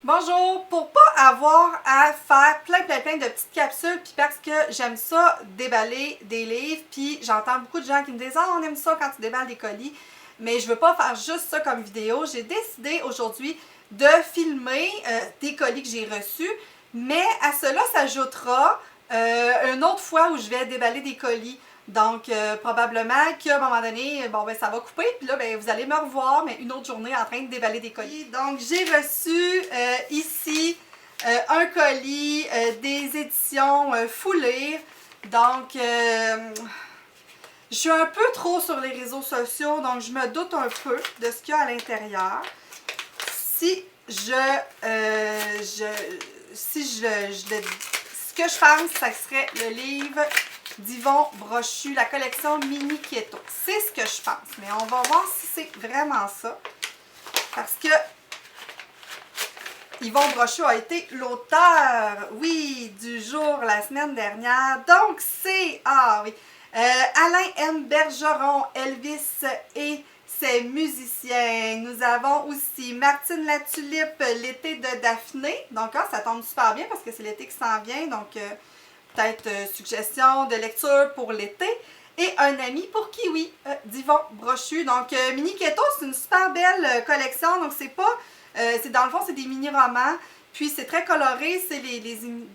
Bonjour! Pour pas avoir à faire plein de petites capsules, puis parce que j'aime ça déballer des livres, puis j'entends beaucoup de gens qui me disent « Ah, on aime ça quand tu déballes des colis », mais je veux pas faire juste ça comme vidéo. J'ai décidé aujourd'hui de filmer des colis que j'ai reçus, mais à cela s'ajoutera une autre fois où je vais déballer des colis. Donc, probablement qu'à un moment donné, bon, ben, ça va couper. Puis là, ben, vous allez me revoir, mais une autre journée en train de déballer des colis. Donc, j'ai reçu ici un colis des éditions Fou Lire. Donc, je suis un peu trop sur les réseaux sociaux, donc je me doute un peu de ce qu'il y a à l'intérieur. Si ce que je pense, ça serait le livre d'Yvon Brochu, la collection Mini Keto. C'est ce que je pense, mais on va voir si c'est vraiment ça. Parce que Yvon Brochu a été l'auteur, oui, du jour la semaine dernière. Donc c'est, Alain M. Bergeron, Elvis et ses musiciens. Nous avons aussi Martine Latulippe, l'été de Daphné. Donc ça tombe super bien parce que c'est l'été qui s'en vient. Donc peut-être suggestion de lecture pour l'été. Et un ami pour Kiwi, d'Yvon Brochu. Donc Mini Keto, c'est une super belle collection. Donc c'est pas... dans le fond, c'est des mini-romans, puis c'est très coloré.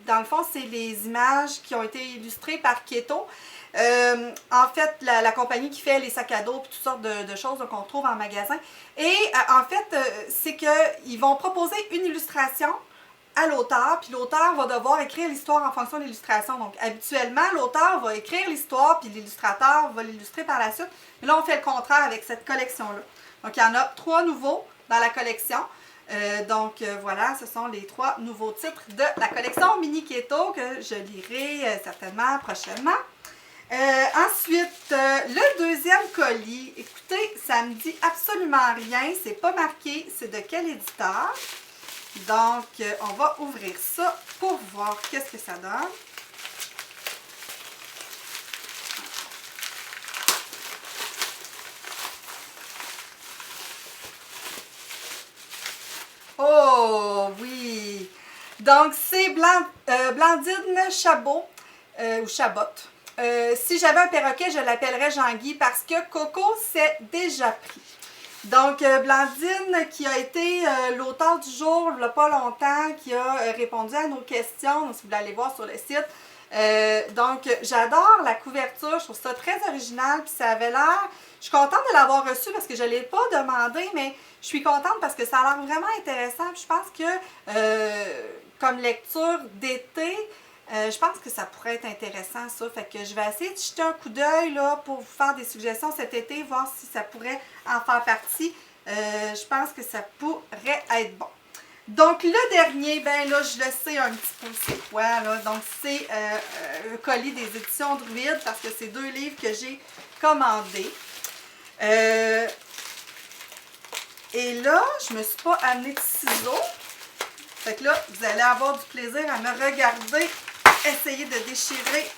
Dans le fond, c'est les images qui ont été illustrées par Keto. En fait, la compagnie qui fait les sacs à dos et toutes sortes de choses qu'on trouve en magasin. Et en fait, c'est qu'ils vont proposer une illustration à l'auteur, puis l'auteur va devoir écrire l'histoire en fonction de l'illustration. Donc, habituellement, l'auteur va écrire l'histoire, puis l'illustrateur va l'illustrer par la suite. Mais là, on fait le contraire avec cette collection-là. Donc, il y en a 3 nouveaux dans la collection. Voilà, ce sont les 3 nouveaux titres de la collection Mini Keto que je lirai certainement prochainement. Ensuite, le deuxième colis, écoutez, ça me dit absolument rien, c'est pas marqué, c'est de quel éditeur. Donc, on va ouvrir ça pour voir qu'est-ce que ça donne. Oh oui! Donc, c'est Blandine Chabot, ou Chabot. Si j'avais un perroquet, je l'appellerais Jean-Guy parce que Coco s'est déjà pris. Donc, Blandine, qui a été l'auteur du jour il n'y a pas longtemps, qui a répondu à nos questions, donc, si vous voulez aller voir sur le site. Donc, j'adore la couverture, je trouve ça très original, puis ça avait l'air... Je suis contente de l'avoir reçu parce que je ne l'ai pas demandé, mais je suis contente parce que ça a l'air vraiment intéressant. Puis je pense que, comme lecture d'été, je pense que ça pourrait être intéressant, ça. Fait que je vais essayer de jeter un coup d'œil là pour vous faire des suggestions cet été, voir si ça pourrait en faire partie. Je pense que ça pourrait être bon. Donc, le dernier, ben là, je le sais un petit peu c'est quoi, là. Donc, c'est un colis des éditions Druide, parce que c'est 2 livres que j'ai commandés. Et là, je me suis pas amené de ciseaux. Fait que là, vous allez avoir du plaisir à me regarder essayer de déchirer.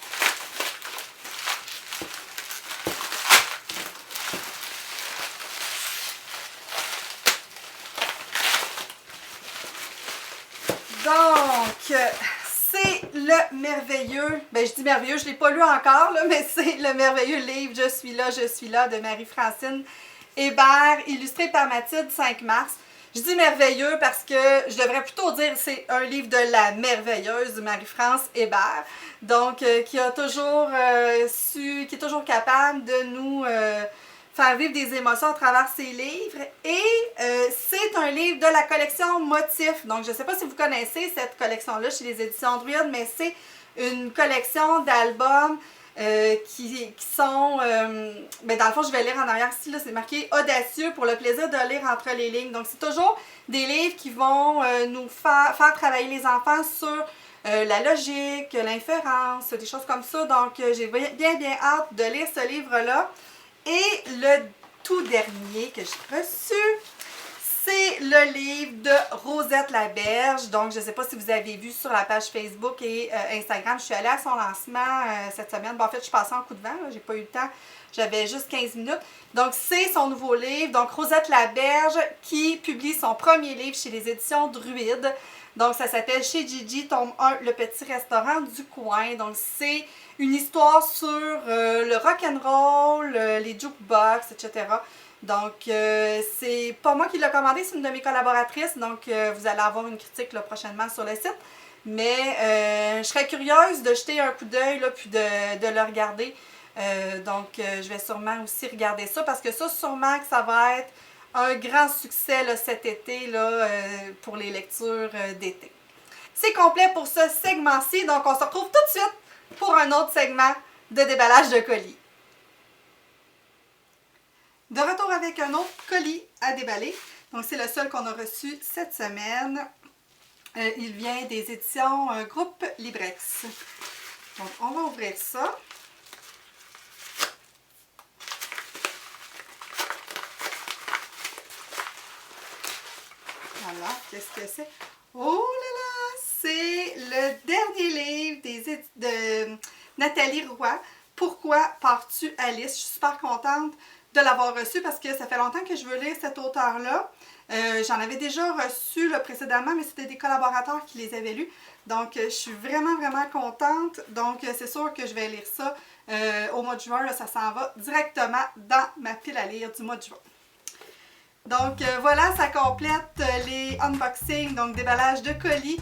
Donc, c'est le merveilleux, ben je dis merveilleux, je ne l'ai pas lu encore, là, mais c'est le merveilleux livre Je suis là de Marie-Francine Hébert, illustré par Mathilde 5 mars. Je dis merveilleux parce que je devrais plutôt dire c'est un livre de la merveilleuse Marie-France Hébert, donc qui a toujours qui est toujours capable de nous faire vivre des émotions à travers ses livres. Et c'est un livre de la collection Motifs. Donc je ne sais pas si vous connaissez cette collection-là chez les éditions Druide, mais c'est une collection d'albums qui sont, ben dans le fond je vais lire en arrière ici, c'est marqué audacieux pour le plaisir de lire entre les lignes. Donc c'est toujours des livres qui vont nous faire travailler les enfants sur la logique, l'inférence, des choses comme ça. Donc j'ai bien hâte de lire ce livre-là. Et le tout dernier que j'ai reçu, c'est le livre de Rosette Laberge. Donc, je ne sais pas si vous avez vu sur la page Facebook et Instagram, je suis allée à son lancement cette semaine. Bon, en fait, je suis passée en coup de vent, j'ai pas eu le temps. J'avais juste 15 minutes. Donc, c'est son nouveau livre. Donc, Rosette Laberge qui publie son premier livre chez les éditions Druide. Donc, ça s'appelle Chez Gigi, tome 1, Le petit restaurant du coin. Donc, c'est une histoire sur le rock'n'roll, les jukebox, etc. Donc, c'est pas moi qui l'ai commandé, c'est une de mes collaboratrices. Donc, vous allez avoir une critique là, prochainement sur le site. Mais je serais curieuse de jeter un coup d'œil puis de le regarder. Je vais sûrement aussi regarder ça parce que ça, sûrement que ça va être un grand succès là, cet été là, pour les lectures d'été. C'est complet pour ce segment-ci, donc on se retrouve tout de suite pour un autre segment de déballage de colis. De retour avec un autre colis à déballer. Donc c'est le seul qu'on a reçu cette semaine. Il vient des éditions Groupe Librex. Donc on va ouvrir ça. Voilà, qu'est-ce que c'est? Oh là là! C'est le dernier livre de Nathalie Roy. Pourquoi pars-tu Alice? Je suis super contente de l'avoir reçu parce que ça fait longtemps que je veux lire cet auteur-là. J'en avais déjà reçu là, précédemment, mais c'était des collaborateurs qui les avaient lus. Donc, je suis vraiment, vraiment contente. Donc, c'est sûr que je vais lire ça au mois de juin. Là, ça s'en va directement dans ma pile à lire du mois de juin. Donc voilà, ça complète les unboxings, donc déballage de colis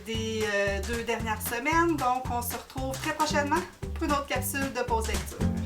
des 2 dernières semaines. Donc on se retrouve très prochainement pour une autre capsule de pause lecture.